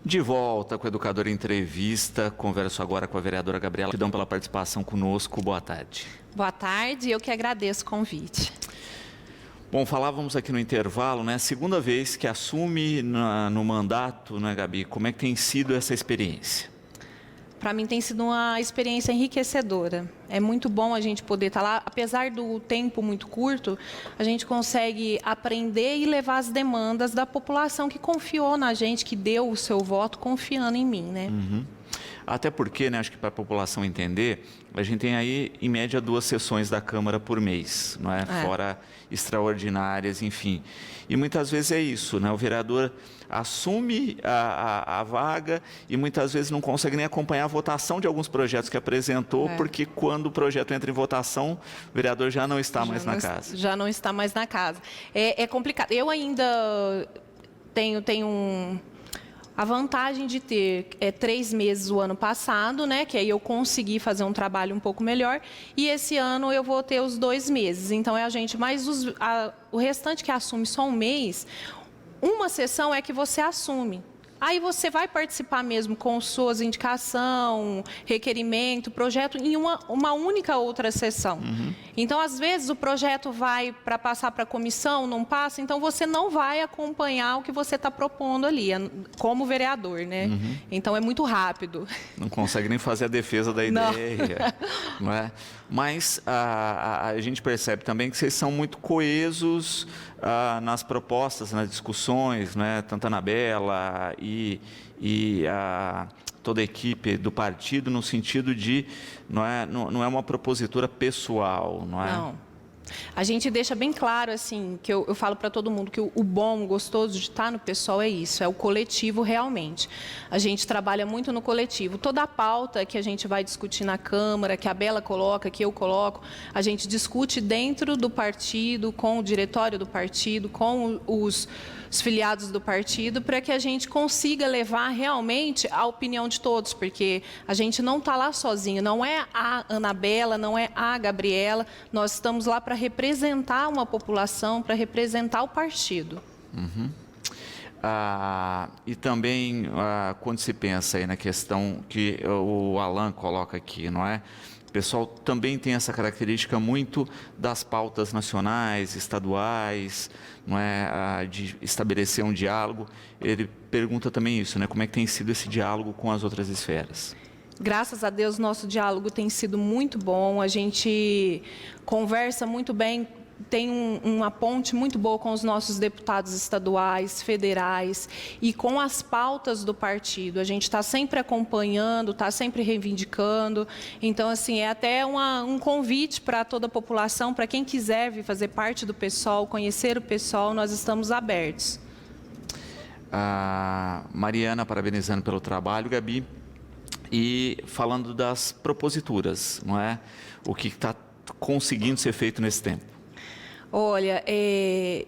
De volta com a Educadora Entrevista, converso agora com a vereadora Gabriela. Gratidão pela participação conosco, boa tarde. Boa tarde, eu que agradeço o convite. Bom, falávamos aqui no intervalo, né? Segunda vez que assume no mandato, né, Gabi? Como é que tem sido essa experiência? Para mim tem sido uma experiência enriquecedora. É muito bom a gente poder estar lá, apesar do tempo muito curto, a gente consegue aprender e levar as demandas da população que confiou na gente, que deu o seu voto confiando em mim, né? Até porque, né, acho que para a população entender, a gente tem aí, em média, 2 sessões da Câmara por mês, não é? Fora extraordinárias, enfim. E muitas vezes é isso, né? O vereador assume a vaga e muitas vezes não consegue nem acompanhar a votação de alguns projetos que apresentou, porque quando o projeto entra em votação, o vereador já não está mais na casa. Já não está mais na casa. É complicado. Eu ainda tenho a vantagem de ter 3 meses o ano passado, né? Que aí eu consegui fazer um trabalho um pouco melhor. E esse ano eu vou ter os 2 meses. Então é a gente, mais o restante que assume só um mês, uma sessão é que você assume. Aí você vai participar mesmo com suas indicação, requerimento, projeto em uma única outra sessão. Então, às vezes, o projeto vai para passar para a comissão, não passa, então você não vai acompanhar o que você está propondo ali, como vereador, né? Então, é muito rápido. Não consegue nem fazer a defesa da ideia, não é? Mas a gente percebe também que vocês são muito coesos nas propostas, nas discussões, né? Tanto a Anabela e toda a equipe do partido, no sentido de não é uma propositura pessoal, não é? Não. A gente deixa bem claro, assim, que eu falo para todo mundo que o bom, o gostoso de estar no pessoal é isso, é o coletivo realmente. A gente trabalha muito no coletivo. Toda a pauta que a gente vai discutir na Câmara, que a Bela coloca, que eu coloco, a gente discute dentro do partido, com o diretório do partido, com os filiados do partido, para que a gente consiga levar realmente a opinião de todos, porque a gente não está lá sozinho, não é a Anabela, não é a Gabriela, nós estamos lá para representar uma população, para representar o partido. E também, quando se pensa aí na questão que o Alan coloca aqui, não é? O pessoal também tem essa característica muito das pautas nacionais, estaduais, não é? De estabelecer um diálogo. Ele pergunta também isso, né? Como é que tem sido esse diálogo com as outras esferas? Graças a Deus, nosso diálogo tem sido muito bom, a gente conversa muito bem, tem uma ponte muito boa com os nossos deputados estaduais, federais e com as pautas do partido. A gente está sempre acompanhando, está sempre reivindicando. Então, assim, é até um convite para toda a população, para quem quiser vir fazer parte do PSOL, conhecer o PSOL, nós estamos abertos. Mariana, parabenizando pelo trabalho, Gabi. E falando das proposituras, não é? O que está conseguindo ser feito nesse tempo? Olha,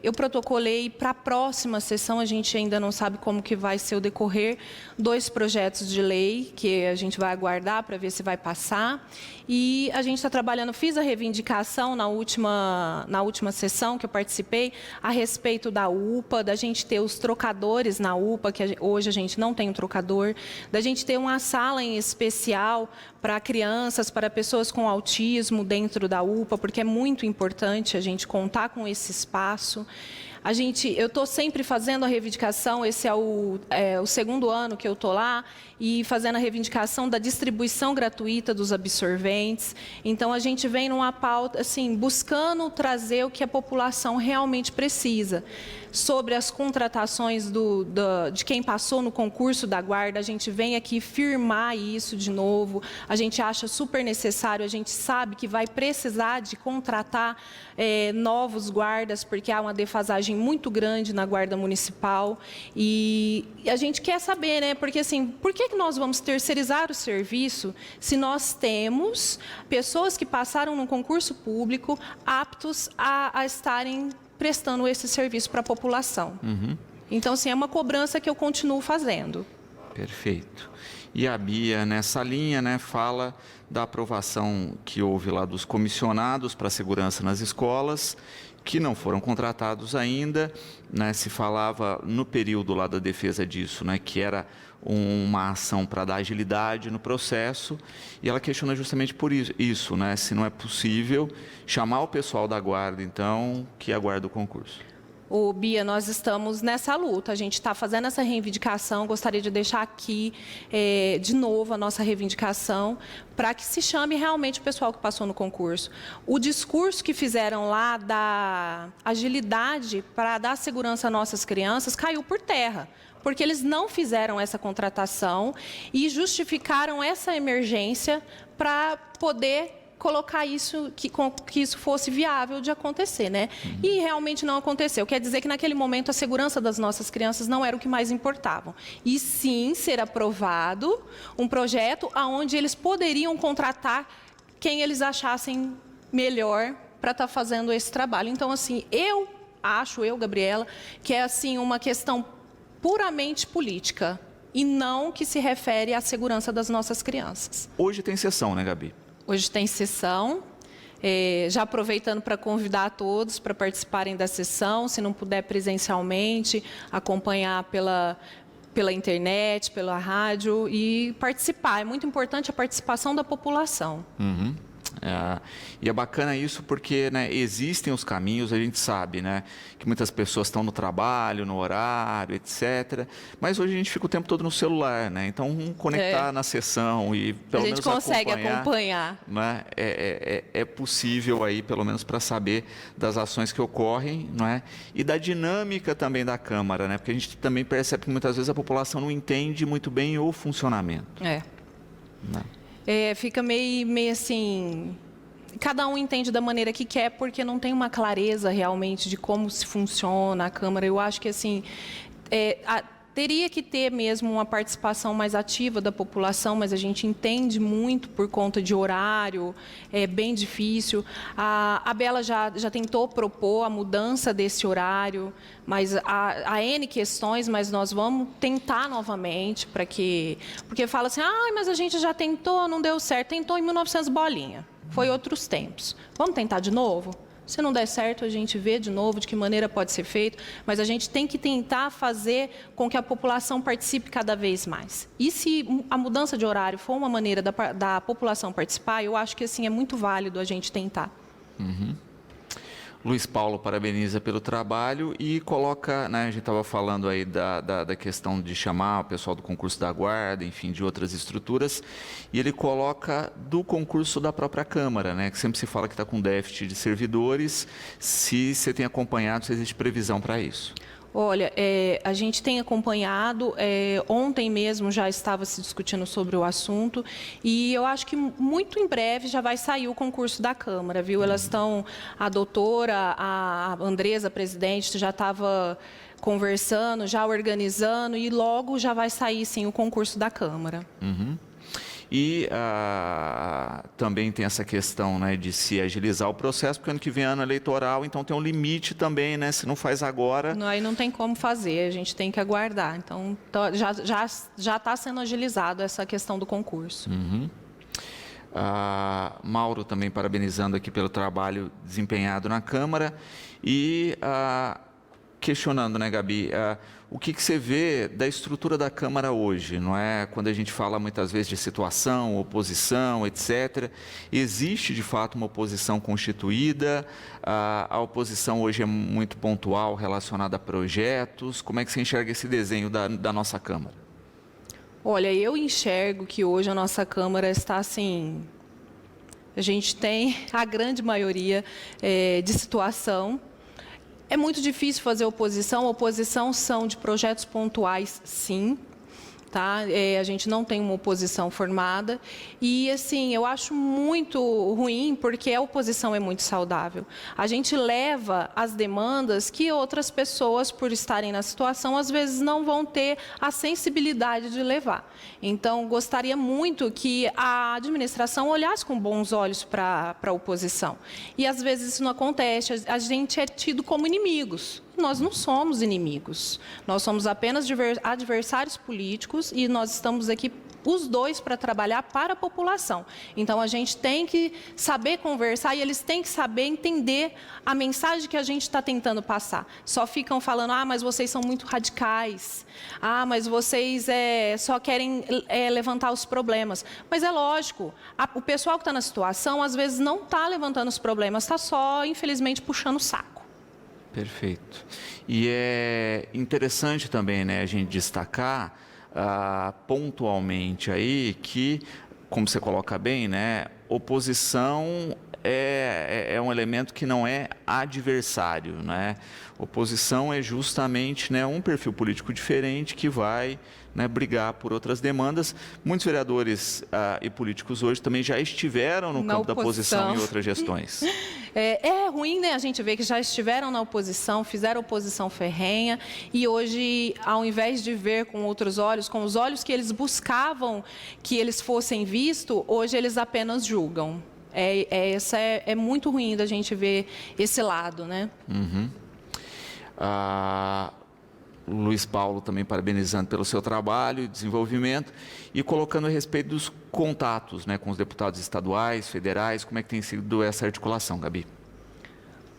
eu protocolei para a próxima sessão, a gente ainda não sabe como que vai ser o decorrer, 2 projetos de lei que a gente vai aguardar para ver se vai passar. E a gente está trabalhando, fiz a reivindicação na última sessão que eu participei, a respeito da UPA, da gente ter os trocadores na UPA, que hoje a gente não tem um trocador, da gente ter uma sala em especial para crianças, para pessoas com autismo dentro da UPA, porque é muito importante a gente contar com esse espaço. Eu estou sempre fazendo a reivindicação, esse é o 2º ano que eu estou lá, e fazendo a reivindicação da distribuição gratuita dos absorventes. Então, a gente vem numa pauta, assim, buscando trazer o que a população realmente precisa. Sobre as contratações de quem passou no concurso da guarda, a gente vem aqui firmar isso de novo. A gente acha super necessário, a gente sabe que vai precisar de contratar novos guardas, porque há uma defasagem muito grande na guarda municipal. E a gente quer saber, né? Porque, assim, por que nós vamos terceirizar o serviço se nós temos pessoas que passaram no concurso público aptos a estarem prestando esse serviço para a população? Então, assim, é uma cobrança que eu continuo fazendo. Perfeito. E a Bia, nessa linha, né, fala da aprovação que houve lá dos comissionados para a segurança nas escolas, que não foram contratados ainda, né? Se falava no período lá da defesa disso, né? Que era uma ação para dar agilidade no processo, e ela questiona justamente por isso, né? Se não é possível chamar o pessoal da guarda, então, que aguarda o concurso. Ô, Bia, nós estamos nessa luta, a gente está fazendo essa reivindicação, gostaria de deixar aqui de novo a nossa reivindicação para que se chame realmente o pessoal que passou no concurso. O discurso que fizeram lá da agilidade para dar segurança às nossas crianças caiu por terra, porque eles não fizeram essa contratação e justificaram essa emergência para poder colocar isso, que isso fosse viável de acontecer, né? E realmente não aconteceu. Quer dizer que naquele momento a segurança das nossas crianças não era o que mais importava. E sim ser aprovado um projeto onde eles poderiam contratar quem eles achassem melhor para estar fazendo esse trabalho. Então, assim, eu, Gabriela, que é assim uma questão puramente política e não que se refere à segurança das nossas crianças. Hoje tem sessão, né, Gabi? Hoje tem sessão, já aproveitando para convidar todos para participarem da sessão, se não puder presencialmente, acompanhar pela internet, pela rádio e participar. É muito importante a participação da população. Uhum. E é bacana isso porque, né, existem os caminhos, a gente sabe, né, que muitas pessoas estão no trabalho, no horário, etc. Mas hoje a gente fica o tempo todo no celular, né? Então, conectar na sessão e pelo menos a gente consegue acompanhar. Né, é possível aí, pelo menos para saber das ações que ocorrem, não é? E da dinâmica também da Câmara, né? Porque a gente também percebe que muitas vezes a população não entende muito bem o funcionamento. Né? Fica meio assim, cada um entende da maneira que quer, porque não tem uma clareza realmente de como se funciona a Câmara. Eu acho que assim, teria que ter mesmo uma participação mais ativa da população, mas a gente entende muito por conta de horário, é bem difícil. A Bela já tentou propor a mudança desse horário, mas há N questões, mas nós vamos tentar novamente para que... Porque fala assim, mas a gente já tentou, não deu certo. Tentou em 1900 bolinha, foi outros tempos. Vamos tentar de novo? Se não der certo, a gente vê de novo de que maneira pode ser feito, mas a gente tem que tentar fazer com que a população participe cada vez mais. E se a mudança de horário for uma maneira da população participar, eu acho que assim é muito válido a gente tentar. Uhum. Luiz Paulo parabeniza pelo trabalho e coloca, né, a gente estava falando aí da questão de chamar o pessoal do concurso da guarda, enfim, de outras estruturas, e ele coloca do concurso da própria Câmara, né, que sempre se fala que está com déficit de servidores, se você tem acompanhado, se existe previsão para isso. Olha, a gente tem acompanhado, ontem mesmo já estava se discutindo sobre o assunto e eu acho que muito em breve já vai sair o concurso da Câmara, viu? Elas estão, a doutora, a Andresa, presidente, já estava conversando, já organizando e logo já vai sair, sim, o concurso da Câmara. Uhum. E também tem essa questão, né, de se agilizar o processo, porque ano que vem é ano eleitoral, então tem um limite também, né? Se não faz agora... Aí não tem como fazer, a gente tem que aguardar. Então já está sendo agilizado essa questão do concurso. Uhum. Mauro também parabenizando aqui pelo trabalho desempenhado na Câmara e questionando, né, Gabi, o que você vê da estrutura da Câmara hoje, não é? Quando a gente fala muitas vezes de situação, oposição, etc. Existe, de fato, uma oposição constituída? A oposição hoje é muito pontual, relacionada a projetos. Como é que você enxerga esse desenho da nossa Câmara? Olha, eu enxergo que hoje a nossa Câmara está assim... A gente tem a grande maioria de situação. É muito difícil fazer oposição são de projetos pontuais, sim, tá? A gente não tem uma oposição formada e, assim, eu acho muito ruim porque a oposição é muito saudável. A gente leva as demandas que outras pessoas, por estarem na situação, às vezes não vão ter a sensibilidade de levar. Então, gostaria muito que a administração olhasse com bons olhos para a oposição. E, às vezes, isso não acontece. A gente é tido como inimigos. nós não somos inimigos. Nós somos apenas adversários políticos e nós estamos aqui os dois para trabalhar para a população. Então, a gente tem que saber conversar e eles têm que saber entender a mensagem que a gente está tentando passar. Só ficam falando, mas vocês são muito radicais. Mas vocês só querem levantar os problemas. Mas é lógico, o pessoal que está na situação, às vezes, não está levantando os problemas, está só, infelizmente, puxando o saco. Perfeito. E é interessante também, né, a gente destacar pontualmente aí que, como você coloca bem, né, oposição é um elemento que não é adversário, né? Oposição é justamente, né, um perfil político diferente que vai, né, brigar por outras demandas. Muitos vereadores e políticos hoje também já estiveram no campo da oposição em outras gestões. É ruim, né? A gente vê que já estiveram na oposição, fizeram oposição ferrenha e hoje, ao invés de ver com outros olhos, com os olhos que eles buscavam que eles fossem vistos, hoje eles apenas julgam. É muito ruim da gente ver esse lado, né? Uhum. Luiz Paulo também parabenizando pelo seu trabalho e desenvolvimento e colocando a respeito dos contatos, né, com os deputados estaduais, federais. Como é que tem sido essa articulação, Gabi?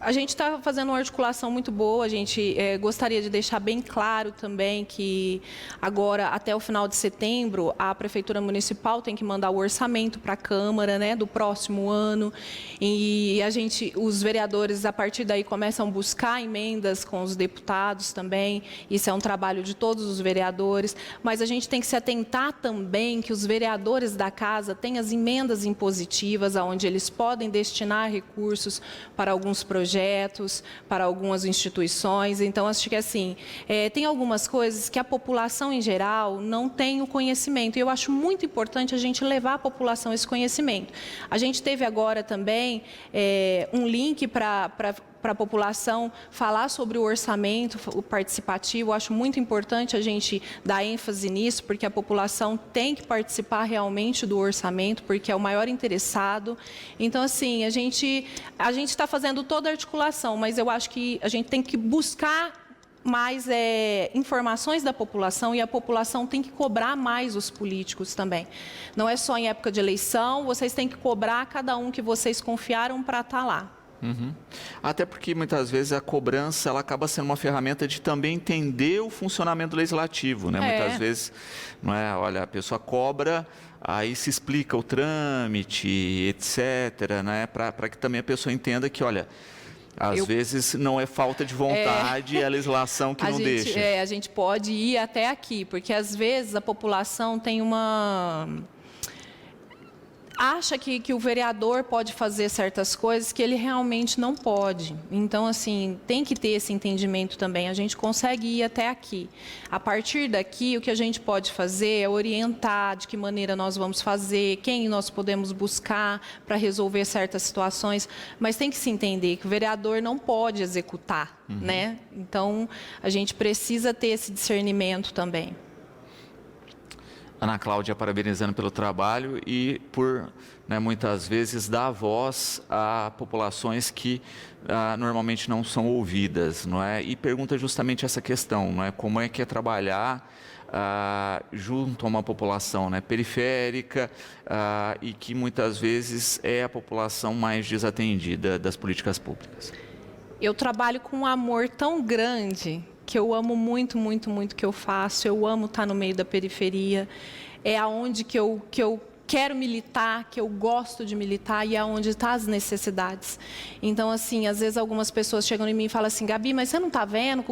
A gente está fazendo uma articulação muito boa, a gente gostaria de deixar bem claro também que agora, até o final de setembro, a Prefeitura Municipal tem que mandar o orçamento para a Câmara, né, do próximo ano, e os vereadores, a partir daí, começam a buscar emendas com os deputados também, isso é um trabalho de todos os vereadores, mas a gente tem que se atentar também que os vereadores da Casa têm as emendas impositivas, onde eles podem destinar recursos para alguns projetos, para algumas instituições. Então, acho que assim, tem algumas coisas que a população em geral não tem o conhecimento. E eu acho muito importante a gente levar à população esse conhecimento. A gente teve agora também um link para a população falar sobre o orçamento participativo. Eu acho muito importante a gente dar ênfase nisso, porque a população tem que participar realmente do orçamento, porque é o maior interessado. Então, assim, a gente está fazendo toda a articulação, mas eu acho que a gente tem que buscar mais informações da população e a população tem que cobrar mais os políticos também. Não é só em época de eleição, vocês têm que cobrar cada um que vocês confiaram para estar lá. Uhum. Até porque muitas vezes a cobrança ela acaba sendo uma ferramenta de também entender o funcionamento legislativo, né? Muitas vezes, não é? Olha, a pessoa cobra, aí se explica o trâmite, etc., né? Para que também a pessoa entenda que, olha, às vezes não é falta de vontade, é a legislação que não deixa. A gente pode ir até aqui, porque às vezes a população tem acha que o vereador pode fazer certas coisas que ele realmente não pode. Então, assim, tem que ter esse entendimento também. A gente consegue ir até aqui. A partir daqui, o que a gente pode fazer é orientar de que maneira nós vamos fazer, quem nós podemos buscar para resolver certas situações. Mas tem que se entender que o vereador não pode executar, né? Então, a gente precisa ter esse discernimento também. Ana Cláudia parabenizando pelo trabalho e por, né, muitas vezes, dar voz a populações que normalmente não são ouvidas, não é? E pergunta justamente essa questão, não é? Como é que é trabalhar junto a uma população, né, periférica e que muitas vezes é a população mais desatendida das políticas públicas. Eu trabalho com um amor tão grande que eu amo muito, muito, muito o que eu faço. Eu amo estar no meio da periferia. É aonde que eu quero militar, que eu gosto de militar e é onde estão as necessidades. Então, assim, às vezes algumas pessoas chegam em mim e falam assim, Gabi, mas você não está vendo que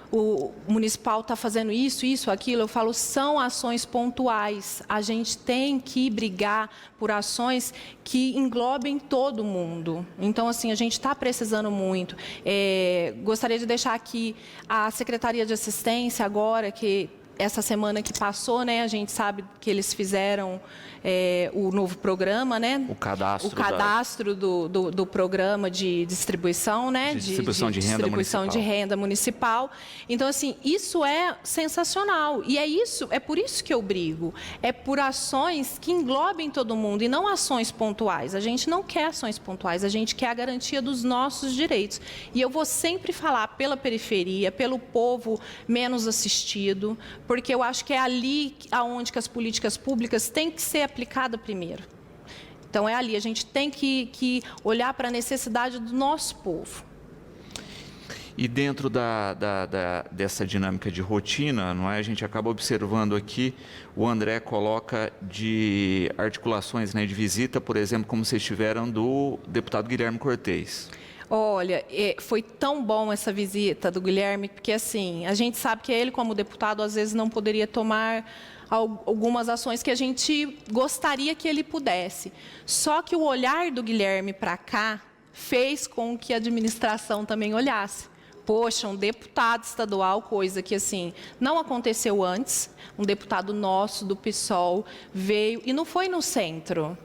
o municipal está fazendo isso, aquilo? Eu falo, são ações pontuais. A gente tem que brigar por ações que englobem todo mundo. Então, assim, a gente está precisando muito. Gostaria de deixar aqui a Secretaria de Assistência agora, que essa semana que passou, né, a gente sabe que eles fizeram o novo programa, né? O cadastro do programa de distribuição, né? Distribuição de renda municipal. Então, assim, isso é sensacional. E é por isso que eu brigo. É por ações que englobem todo mundo e não ações pontuais. A gente não quer ações pontuais, a gente quer a garantia dos nossos direitos. E eu vou sempre falar pela periferia, pelo povo menos assistido, porque eu acho que é ali onde que as políticas públicas têm que ser aplicadas primeiro. Então, é ali, a gente tem que olhar para a necessidade do nosso povo. E dentro dessa dinâmica de rotina, não é? A gente acaba observando aqui, o André coloca de articulações, né, de visita, por exemplo, como vocês tiveram do deputado Guilherme Cortez. Olha, foi tão bom essa visita do Guilherme, porque assim, a gente sabe que ele, como deputado, às vezes não poderia tomar algumas ações que a gente gostaria que ele pudesse. Só que o olhar do Guilherme para cá fez com que a administração também olhasse. Poxa, um deputado estadual, coisa que assim não aconteceu antes, um deputado nosso do PSOL veio, e não foi no centro.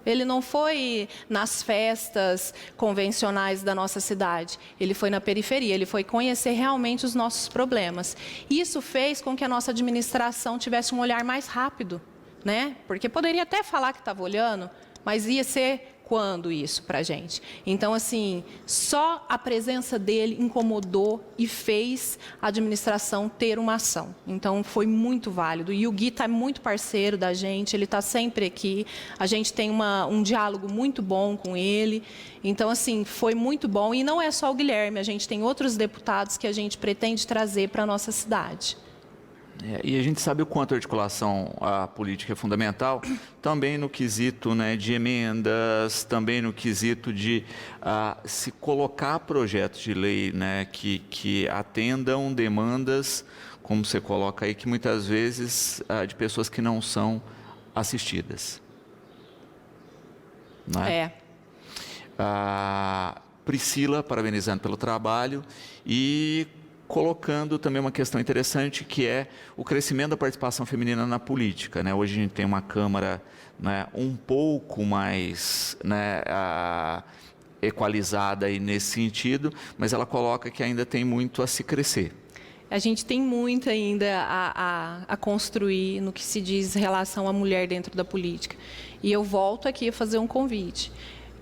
Ele não foi nas festas convencionais da nossa cidade, ele foi na periferia, ele foi conhecer realmente os nossos problemas. Isso fez com que a nossa administração tivesse um olhar mais rápido, né? Porque poderia até falar que estava olhando, mas ia ser quando isso para a gente. Então, assim, só a presença dele incomodou e fez a administração ter uma ação. Então, foi muito válido. E o Gui está muito parceiro da gente, ele está sempre aqui. A gente tem um diálogo muito bom com ele. Então, assim, foi muito bom. E não é só o Guilherme, a gente tem outros deputados que a gente pretende trazer para a nossa cidade. E a gente sabe o quanto a articulação política é fundamental, também no quesito, né, de emendas, também no quesito de se colocar projetos de lei, né, que atendam demandas, como você coloca aí, que muitas vezes de pessoas que não são assistidas. Não é? Priscila, parabenizando pelo trabalho e colocando também uma questão interessante, que é o crescimento da participação feminina na política, né? Hoje a gente tem uma Câmara, né, um pouco mais, né, equalizada aí nesse sentido, mas ela coloca que ainda tem muito a se crescer. A gente tem muito ainda a construir no que se diz relação à mulher dentro da política. E eu volto aqui a fazer um convite.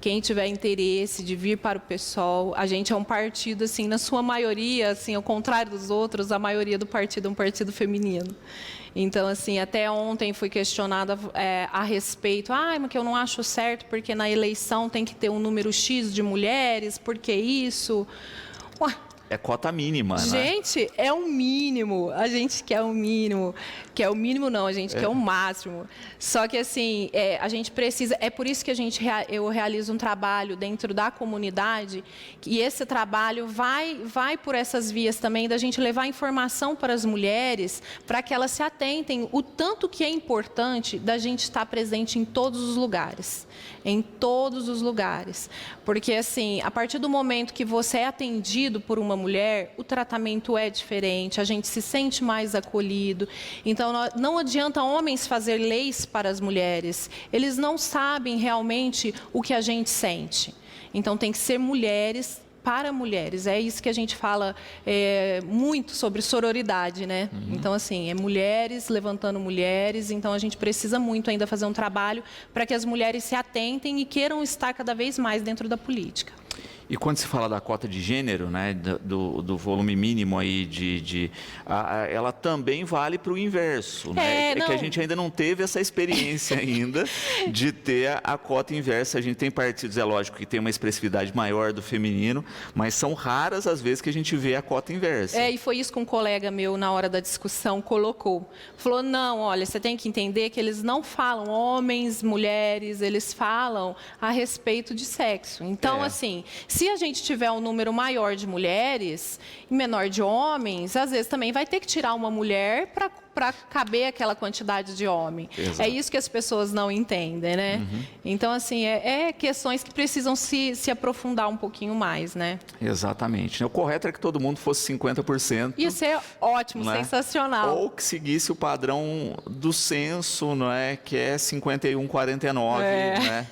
Quem tiver interesse de vir para o PSOL, a gente é um partido, assim, na sua maioria, assim, ao contrário dos outros, a maioria do partido é um partido feminino. Então, assim, até ontem fui questionada a respeito, mas que eu não acho certo, porque na eleição tem que ter um número X de mulheres, por que isso? Ué, é cota mínima, né? Gente, é o mínimo. A gente quer o mínimo. Quer o mínimo não, a gente quer o máximo. Só que assim, a gente precisa... É por isso que eu realizo um trabalho dentro da comunidade, e esse trabalho vai por essas vias também, da gente levar informação para as mulheres, para que elas se atentem o tanto que é importante da gente estar presente em todos os lugares. Em todos os lugares. Porque assim, a partir do momento que você é atendido por uma mulher, o tratamento é diferente, a gente se sente mais acolhido. Então, não adianta homens fazer leis para as mulheres, eles não sabem realmente o que a gente sente. Então, tem que ser mulheres para mulheres, é isso que a gente fala muito sobre sororidade, né? Então, assim, é mulheres levantando mulheres, então a gente precisa muito ainda fazer um trabalho para que as mulheres se atentem e queiram estar cada vez mais dentro da política. E quando se fala da cota de gênero, né, do volume mínimo aí ela também vale para o inverso, né? É que a gente ainda não teve essa experiência ainda de ter a cota inversa. A gente tem partidos, é lógico, que tem uma expressividade maior do feminino, mas são raras as vezes que a gente vê a cota inversa. E foi isso que um colega meu, na hora da discussão, colocou. Falou, não, olha, você tem que entender que eles não falam homens, mulheres, eles falam a respeito de sexo. Então, assim, Se a gente tiver um número maior de mulheres e menor de homens, às vezes também vai ter que tirar uma mulher para caber aquela quantidade de homem. Exato. É isso que as pessoas não entendem, né? Então, assim, é questões que precisam se aprofundar um pouquinho mais, né? Exatamente. O correto é que todo mundo fosse 50%. Isso é ótimo, né? sensacional. Ou que seguisse o padrão do censo, não é? Que é 51-49, né?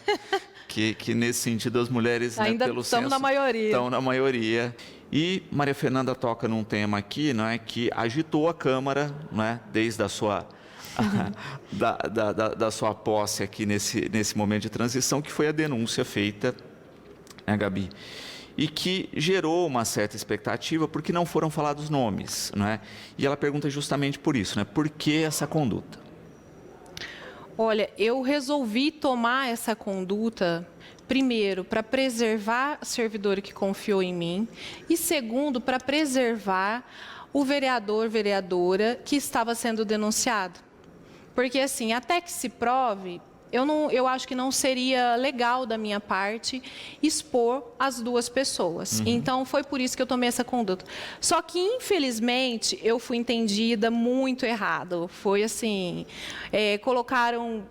Que nesse sentido as mulheres, ainda, né, pelo estamos censo, na maioria. estão na maioria. E Maria Fernanda toca num tema aqui, não é, que agitou a Câmara, não é, desde a sua da sua posse aqui nesse momento de transição, que foi a denúncia feita, né, Gabi, e que gerou uma certa expectativa porque não foram falados nomes, não é? E ela pergunta justamente por isso, né? Por que essa conduta? Olha, eu resolvi tomar essa conduta, primeiro, para preservar a servidora que confiou em mim, e segundo, para preservar o vereador, vereadora que estava sendo denunciado. Porque, assim, até que se prove, eu acho que não seria legal da minha parte expor as duas pessoas. Então, foi por isso que eu tomei essa conduta. Só que, infelizmente, eu fui entendida muito errado. Foi assim, colocaram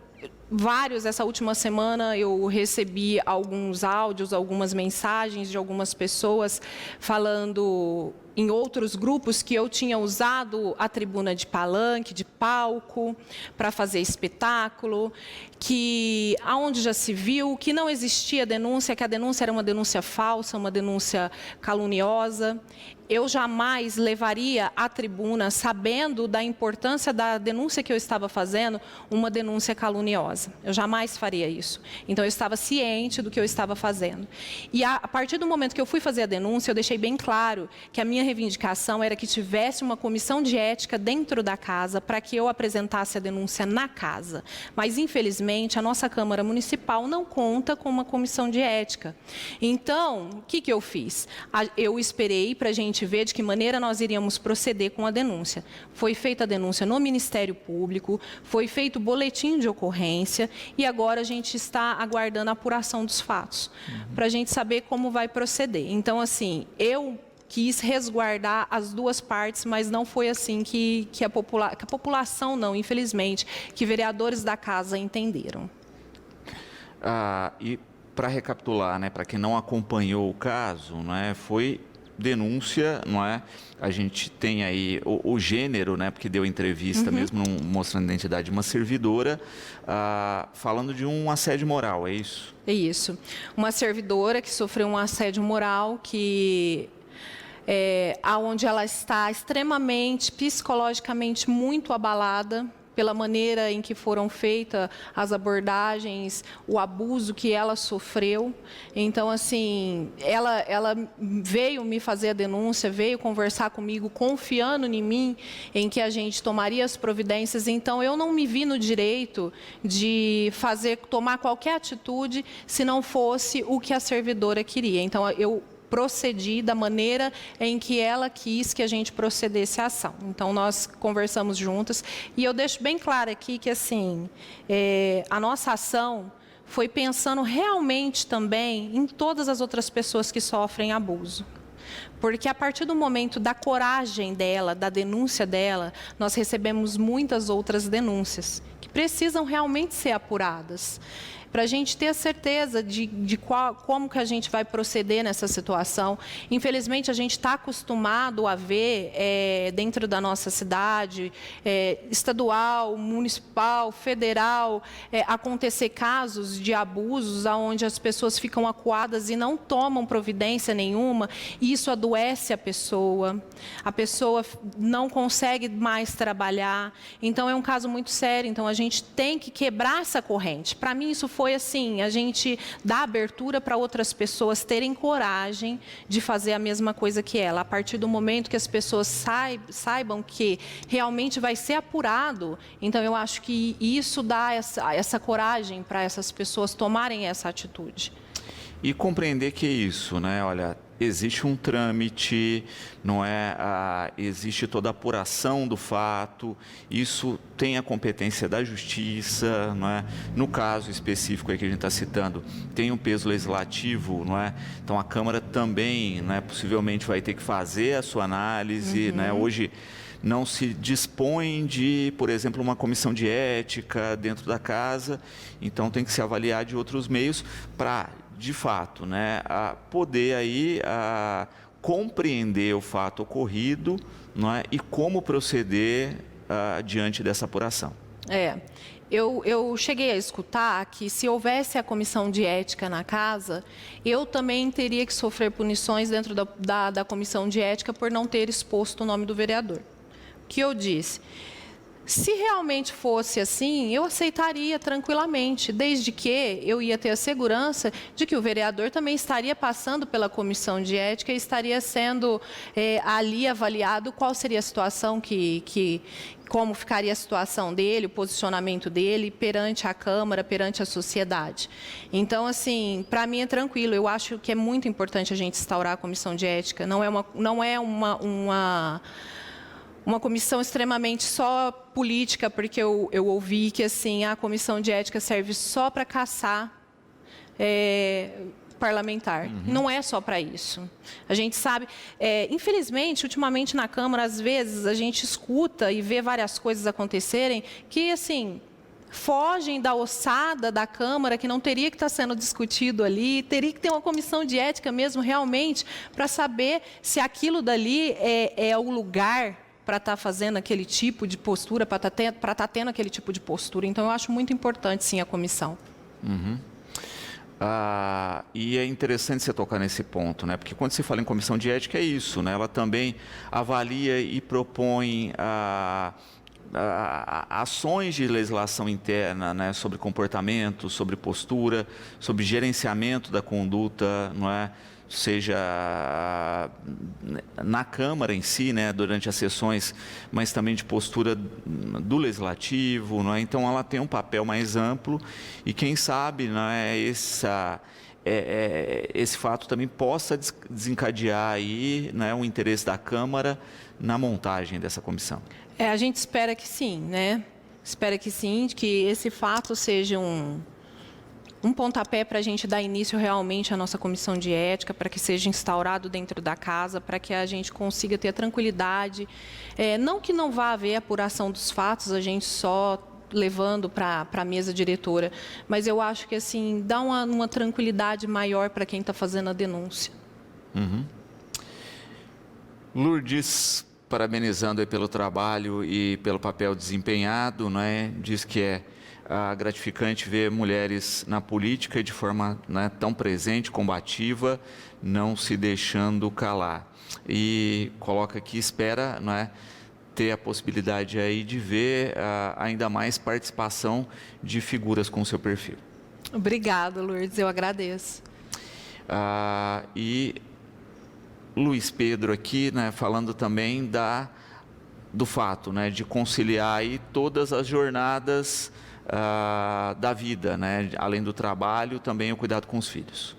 vários, essa última semana eu recebi alguns áudios, algumas mensagens de algumas pessoas falando em outros grupos que eu tinha usado a tribuna de palanque, de palco, para fazer espetáculo, que aonde já se viu que não existia denúncia, que a denúncia era uma denúncia falsa, uma denúncia caluniosa. Eu jamais levaria à tribuna, sabendo da importância da denúncia que eu estava fazendo, uma denúncia caluniosa. Eu jamais faria isso. Então, eu estava ciente do que eu estava fazendo. E a partir do momento que eu fui fazer a denúncia, eu deixei bem claro que a minha reivindicação era que tivesse uma comissão de ética dentro da casa para que eu apresentasse a denúncia na casa. Mas, infelizmente, a nossa Câmara Municipal não conta com uma comissão de ética. Então, o que eu fiz? Eu esperei para a gente ver de que maneira nós iríamos proceder com a denúncia. Foi feita a denúncia no Ministério Público, foi feito o boletim de ocorrência e agora a gente está aguardando a apuração dos fatos, para a gente saber como vai proceder. Então, assim, eu quis resguardar as duas partes, mas não foi assim que a população, não, infelizmente, que vereadores da casa entenderam. E para recapitular, né, para quem não acompanhou o caso, né, foi denúncia, não é? A gente tem aí o gênero, né, porque deu entrevista mesmo mostrando a identidade de uma servidora, falando de um assédio moral, é isso? É isso. Uma servidora que sofreu um assédio moral, que onde ela está extremamente, psicologicamente muito abalada pela maneira em que foram feitas as abordagens, o abuso que ela sofreu. Então, assim, ela veio me fazer a denúncia, veio conversar comigo, confiando em mim, em que a gente tomaria as providências. Então, eu não me vi no direito de tomar qualquer atitude se não fosse o que a servidora queria. Então, eu procedi da maneira em que ela quis que a gente procedesse à ação. Então, nós conversamos juntas e eu deixo bem claro aqui que, assim, a nossa ação foi pensando realmente também em todas as outras pessoas que sofrem abuso. Porque a partir do momento da coragem dela, da denúncia dela, nós recebemos muitas outras denúncias que precisam realmente ser apuradas, para a gente ter a certeza de como que a gente vai proceder nessa situação. Infelizmente, a gente está acostumado a ver dentro da nossa cidade, estadual, municipal, federal, acontecer casos de abusos onde as pessoas ficam acuadas e não tomam providência nenhuma, e isso adoece a pessoa não consegue mais trabalhar. Então, é um caso muito sério. Então, a gente tem que quebrar essa corrente. Para mim, isso foi assim, a gente dá abertura para outras pessoas terem coragem de fazer a mesma coisa que ela. A partir do momento que as pessoas saibam que realmente vai ser apurado, então eu acho que isso dá essa coragem para essas pessoas tomarem essa atitude. E compreender que é isso, né? Olha, existe um trâmite, não é? Existe toda a apuração do fato, isso tem a competência da justiça, não é? No caso específico aí que a gente está citando, tem um peso legislativo, não é? Então a Câmara também, não é? Possivelmente vai ter que fazer a sua análise, não é? Hoje não se dispõe de, por exemplo, uma comissão de ética dentro da casa, então tem que se avaliar de outros meios para, de fato, né, poder aí compreender o fato ocorrido, não é, e como proceder diante dessa apuração. Eu cheguei a escutar que se houvesse a comissão de ética na casa, eu também teria que sofrer punições dentro da comissão de ética por não ter exposto o nome do vereador. Que eu disse, se realmente fosse assim, eu aceitaria tranquilamente, desde que eu ia ter a segurança de que o vereador também estaria passando pela comissão de ética e estaria sendo ali avaliado qual seria a situação como ficaria a situação dele, o posicionamento dele perante a Câmara, perante a sociedade. Então, assim, para mim é tranquilo. Eu acho que é muito importante a gente instaurar a comissão de ética. Não é uma comissão extremamente só política, porque eu ouvi que assim, a comissão de ética serve só para caçar parlamentar. Não é só para isso. A gente sabe, infelizmente, ultimamente na Câmara, às vezes, a gente escuta e vê várias coisas acontecerem que, assim, fogem da ossada da Câmara, que não teria que estar sendo discutido ali, teria que ter uma comissão de ética mesmo, realmente, para saber se aquilo dali é o lugar para estar fazendo aquele tipo de postura, para estar tendo aquele tipo de postura. Então, eu acho muito importante, sim, a comissão. E é interessante você tocar nesse ponto, né? Porque quando se fala em comissão de ética, é isso, né? Ela também avalia e propõe ações de legislação interna, né? Sobre comportamento, sobre postura, sobre gerenciamento da conduta, não é? Seja na Câmara em si, né, durante as sessões, mas também de postura do Legislativo, não é? Então ela tem um papel mais amplo e quem sabe, não é, esse fato também possa desencadear aí, né, o interesse da Câmara na montagem dessa comissão. A gente espera que sim, né? Espera que sim, que esse fato seja um pontapé para a gente dar início realmente à nossa comissão de ética, para que seja instaurado dentro da casa, para que a gente consiga ter a tranquilidade. Não que não vá haver apuração dos fatos, a gente só levando para a mesa diretora, mas eu acho que assim dá uma tranquilidade maior para quem está fazendo a denúncia. Lourdes, parabenizando aí pelo trabalho e pelo papel desempenhado, não é? Diz que é gratificante ver mulheres na política de forma, né, tão presente, combativa, não se deixando calar. E coloca aqui, espera, não é, ter a possibilidade aí de ver ainda mais participação de figuras com seu perfil. Obrigada, Lourdes, eu agradeço. E Luiz Pedro aqui, né, falando também do fato, né, de conciliar aí todas as jornadas da vida, né? Além do trabalho, também o cuidado com os filhos.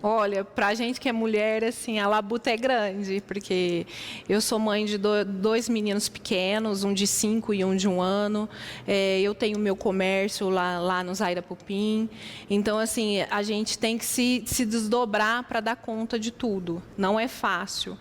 Olha, para a gente que é mulher, assim, a labuta é grande, porque eu sou mãe de dois meninos pequenos, um de 5 e um de 1 ano. Eu tenho meu comércio lá no Zaira Pupim. Então, assim, a gente tem que se desdobrar para dar conta de tudo. Não é fácil.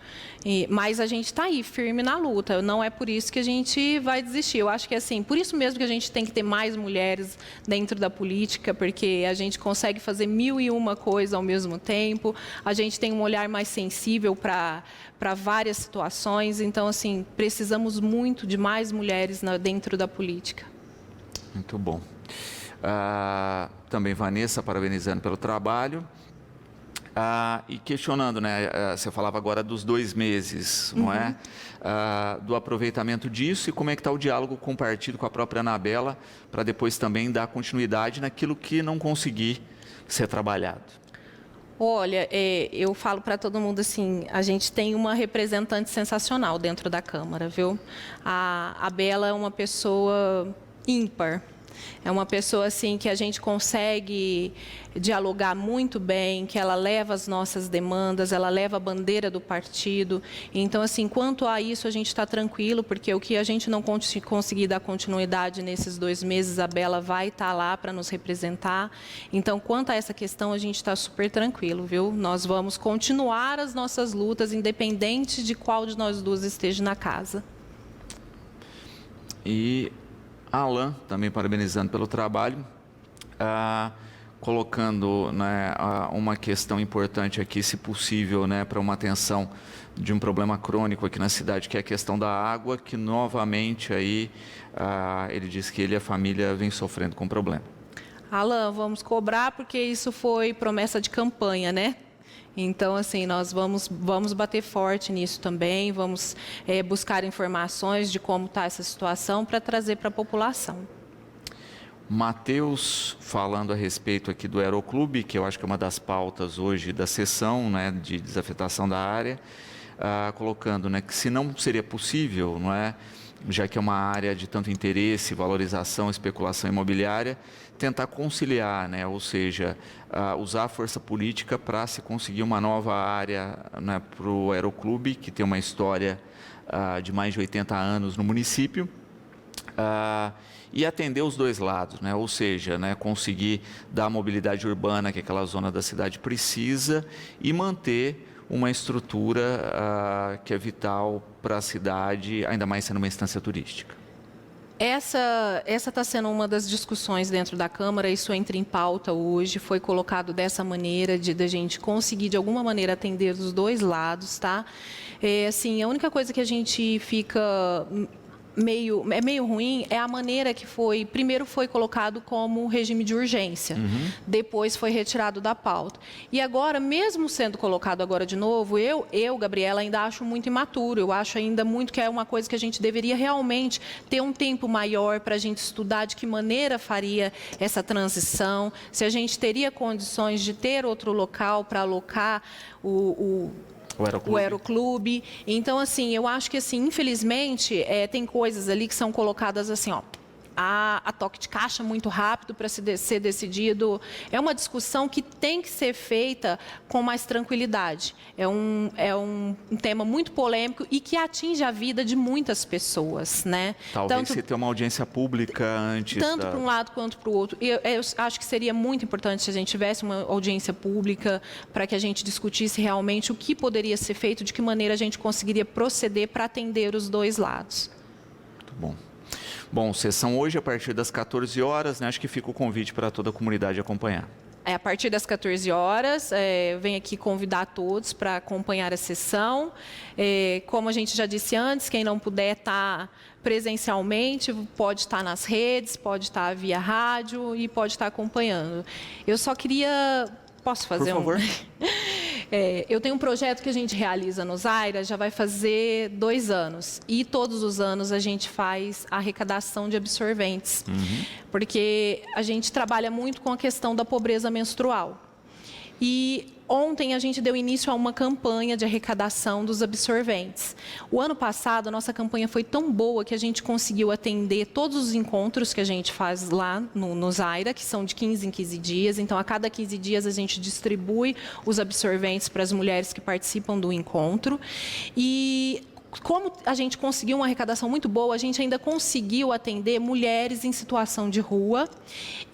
Mas a gente está aí, firme na luta. Não é por isso que a gente vai desistir. Eu acho que, assim, por isso mesmo que a gente tem que ter mais mulheres dentro da política, porque a gente consegue fazer 1001 coisas ao mesmo tempo. A gente tem um olhar mais sensível para várias situações. Então, assim, precisamos muito de mais mulheres dentro da política. Muito bom. Também Vanessa, parabenizando pelo trabalho. E questionando, né, você falava agora dos 2 meses, não é? Do aproveitamento disso e como é que está o diálogo com o partido, com a própria Anabela, para depois também dar continuidade naquilo que não conseguir ser trabalhado. Olha, eu falo para todo mundo assim, a gente tem uma representante sensacional dentro da Câmara, viu? A Bela é uma pessoa ímpar. É uma pessoa assim que a gente consegue dialogar muito bem, que ela leva as nossas demandas, ela leva a bandeira do partido. Então, assim, quanto a isso, a gente está tranquilo, porque o que a gente não conseguir dar continuidade nesses 2 meses, a Bela vai estar lá para nos representar. Então, quanto a essa questão, a gente está super tranquilo, viu? Nós vamos continuar as nossas lutas, independente de qual de nós duas esteja na casa. E Alan, também parabenizando pelo trabalho, colocando, né, uma questão importante aqui, se possível, né, para uma atenção de um problema crônico aqui na cidade, que é a questão da água, que novamente aí ele diz que ele e a família vem sofrendo com o problema. Alan, vamos cobrar porque isso foi promessa de campanha, né? Então, assim, nós vamos bater forte nisso também, vamos buscar informações de como está essa situação para trazer para a população. Matheus, falando a respeito aqui do Aeroclube, que eu acho que é uma das pautas hoje da sessão, né, de desafetação da área, colocando, né, que se não seria possível, não é, já que é uma área de tanto interesse, valorização, especulação imobiliária, tentar conciliar, né, ou seja, usar a força política para se conseguir uma nova área, né, para o Aeroclube, que tem uma história de mais de 80 anos no município, e atender os dois lados, né, ou seja, né, conseguir dar a mobilidade urbana que aquela zona da cidade precisa e manter uma estrutura que é vital para a cidade, ainda mais sendo uma instância turística. Essa está sendo uma das discussões dentro da Câmara, isso entra em pauta hoje, foi colocado dessa maneira, de a gente conseguir de alguma maneira atender os dois lados, tá? Assim, a única coisa que a gente fica meio ruim é a maneira que foi, primeiro foi colocado como regime de urgência, depois foi retirado da pauta. E agora, mesmo sendo colocado agora de novo, eu, Gabriela, ainda acho muito imaturo, eu acho ainda muito que é uma coisa que a gente deveria realmente ter um tempo maior para a gente estudar de que maneira faria essa transição, se a gente teria condições de ter outro local para alocar o Aeroclube. Então, assim, eu acho que, assim, infelizmente, tem coisas ali que são colocadas assim, ó, a toque de caixa muito rápido para ser decidido. É uma discussão que tem que ser feita com mais tranquilidade. É um tema muito polêmico e que atinge a vida de muitas pessoas, né? Talvez se ter uma audiência pública antes. Tanto para um lado quanto para o outro. Eu acho que seria muito importante se a gente tivesse uma audiência pública para que a gente discutisse realmente o que poderia ser feito, de que maneira a gente conseguiria proceder para atender os dois lados. Muito bom. Bom, sessão hoje a partir das 14 horas, né? Acho que fica o convite para toda a comunidade acompanhar. A partir das 14 horas, venho aqui convidar todos para acompanhar a sessão. Como a gente já disse antes, quem não puder estar presencialmente, pode estar nas redes, pode estar via rádio e pode estar acompanhando. Eu só queria... Posso fazer Por favor. Eu tenho um projeto que a gente realiza no Zaira, já vai fazer 2 anos. E todos os anos a gente faz a arrecadação de absorventes. Porque a gente trabalha muito com a questão da pobreza menstrual. E ontem a gente deu início a uma campanha de arrecadação dos absorventes. O ano passado, a nossa campanha foi tão boa que a gente conseguiu atender todos os encontros que a gente faz lá no Zaira, que são de 15 em 15 dias. Então, a cada 15 dias, a gente distribui os absorventes para as mulheres que participam do encontro. E como a gente conseguiu uma arrecadação muito boa, a gente ainda conseguiu atender mulheres em situação de rua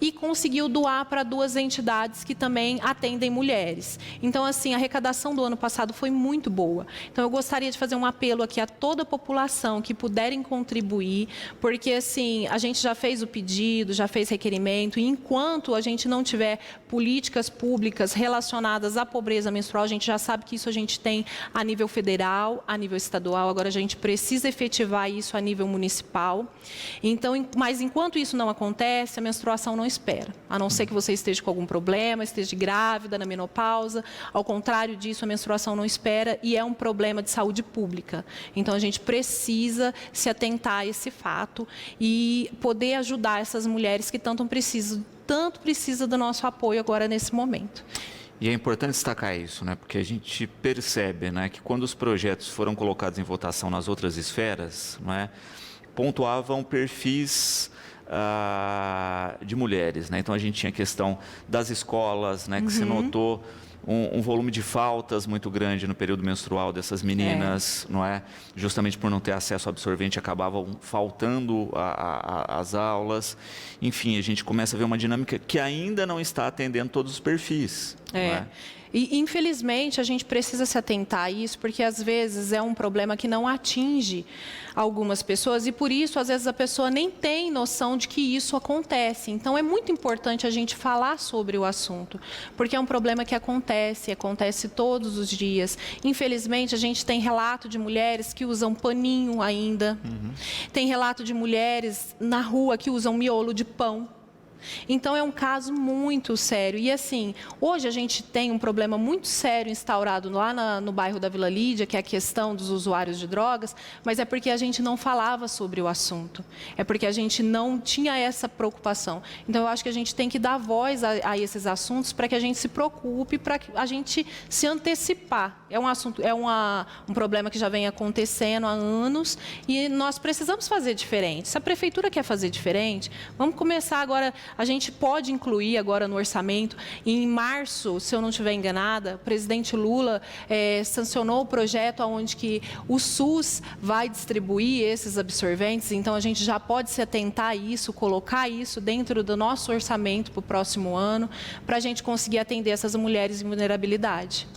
e conseguiu doar para 2 entidades que também atendem mulheres. Então, assim, a arrecadação do ano passado foi muito boa. Então, eu gostaria de fazer um apelo aqui a toda a população que puderem contribuir, porque, assim, a gente já fez o pedido, já fez requerimento, e enquanto a gente não tiver políticas públicas relacionadas à pobreza menstrual, a gente já sabe que isso a gente tem a nível federal, a nível estadual. Agora a gente precisa efetivar isso a nível municipal. Então, mas enquanto isso não acontece, a menstruação não espera. A não ser que você esteja com algum problema, esteja grávida, na menopausa. Ao contrário disso, a menstruação não espera e é um problema de saúde pública. Então, a gente precisa se atentar a esse fato e poder ajudar essas mulheres que tanto precisam do nosso apoio agora nesse momento. E é importante destacar isso, né? Porque a gente percebe, né, que quando os projetos foram colocados em votação nas outras esferas, não é, pontuavam perfis de mulheres, né? Então a gente tinha a questão das escolas, né, que se notou um volume de faltas muito grande no período menstrual dessas meninas, não é? Justamente por não ter acesso ao absorvente, acabavam faltando às aulas. Enfim, a gente começa a ver uma dinâmica que ainda não está atendendo todos os perfis. Não é? E, infelizmente, a gente precisa se atentar a isso, porque, às vezes, é um problema que não atinge algumas pessoas e, por isso, às vezes, a pessoa nem tem noção de que isso acontece. Então, é muito importante a gente falar sobre o assunto, porque é um problema que acontece todos os dias. Infelizmente, a gente tem relato de mulheres que usam paninho ainda, tem relato de mulheres na rua que usam miolo de pão. Então, é um caso muito sério. E, assim, hoje a gente tem um problema muito sério instaurado lá no bairro da Vila Lídia, que é a questão dos usuários de drogas, mas é porque a gente não falava sobre o assunto. É porque a gente não tinha essa preocupação. Então, eu acho que a gente tem que dar voz a esses assuntos para que a gente se preocupe, para que a gente se antecipar. É um assunto, um problema que já vem acontecendo há anos e nós precisamos fazer diferente. Se a prefeitura quer fazer diferente, vamos começar agora. A gente pode incluir agora no orçamento, em março, se eu não estiver enganada, o presidente Lula sancionou o projeto onde que o SUS vai distribuir esses absorventes, então a gente já pode se atentar a isso, colocar isso dentro do nosso orçamento para o próximo ano, para a gente conseguir atender essas mulheres em vulnerabilidade.